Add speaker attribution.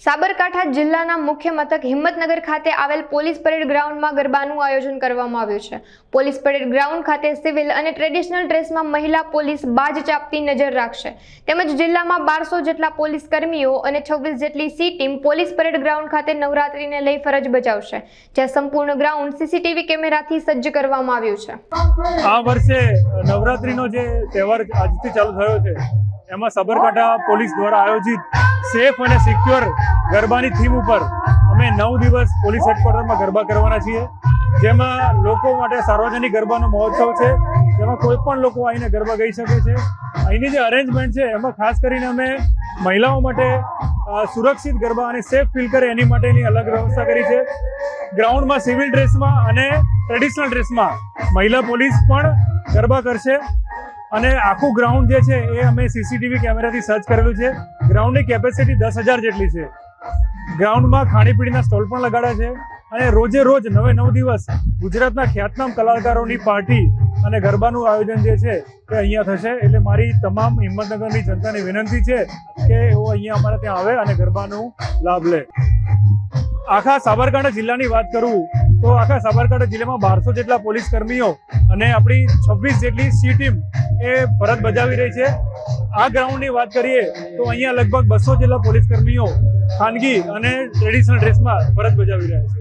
Speaker 1: સાબરકાંઠા જિલ્લાના મુખ્ય મથક હિંમતનગર ખાતે આવેલ પોલીસ પરેડ ગ્રાઉન્ડમાં ગરબાનું આયોજન કરવામાં આવ્યું છે। પોલીસ પરેડ ગ્રાઉન્ડ ખાતે સિવિલ અને ટ્રેડિશનલ ડ્રેસમાં મહિલા પોલીસ બાજ ચાપતી નજર રાખશે તેમજ જિલ્લામાં 1200 જેટલા પોલીસ કર્મીઓ અને 26 જેટલી C team police parade ground ખાતે નવરાત્રીને લઈ ફરજ બજાવશે, જ્યાં સંપૂર્ણ ગ્રાઉન્ડ સીસીટીવી કેમેરાથી સજ્જ કરવામાં આવ્યું છે।
Speaker 2: આ વર્ષે નવરાત્રીનો જે તહેવાર આજથી ચાલુ થયો છે એમાં સાબરકાંઠા પોલીસ દ્વારા આયોજિત સેફ અને સિક્યોર ગરબાની થીમ ઉપર અમે 9 દિવસ પોલીસ હેડક્વાર્ટરમાં ગરબા કરવાના છીએ, જેમાં લોકો માટે સાર્વજનિક ગરબાનો મહોત્સવ છે, જેમાં કોઈ પણ લોકો આવીને ગરબા ગાઈ શકે છે। અહીંની જે અરેન્જમેન્ટ છે એમાં ખાસ કરીને અમે મહિલાઓ માટે સુરક્ષિત ગરબા અને સેફ ફીલ કરે એની માટેની અલગ વ્યવસ્થા કરી છે। ગ્રાઉન્ડમાં સિવિલ ડ્રેસમાં અને ટ્રેડિશનલ ડ્રેસમાં મહિલા પોલીસ પણ ગરબા કરશે અને આખું ગ્રાઉન્ડ જે છે એ અમે સીસીટીવી કેમેરાથી સર્ચ કરેલું છે। ગ્રાઉન્ડની કેપેસિટી 10,000 જેટલી છે। ગ્રાઉન્ડમાં ખાણીપીણીના સ્ટોલ પણ લગાડ્યા છે અને રોજે રોજ 9 દિવસ ગુજરાતના ખ્યાતનામ કલાકારોની પાર્ટી અને ગરબાનું આયોજન જે છે એ અહીંયા થશે। એટલે મારી તમામ હિંમતનગરની જનતાને વિનંતી છે કે એઓ અહીંયા અમારે ત્યાં આવે અને ગરબાનો લાભ લે। આખા સાબરકાંઠા જિલ્લાની વાત કરું તો આખા સાબરકાંઠા જિલ્લામાં 1200 જેટલા પોલીસ કર્મીઓ અને આપણી 26 જેટલી સી ટીમ એ ફરજ બજાવી રહી છે। આ ગ્રાઉન્ડની વાત કરીએ તો અહીંયા લગભગ 200 જેટલા પોલીસ કર્મીઓ ખાનગી અને ટ્રેડિશનલ ડ્રેસમાં ફરજ બજાવી રહ્યા છે।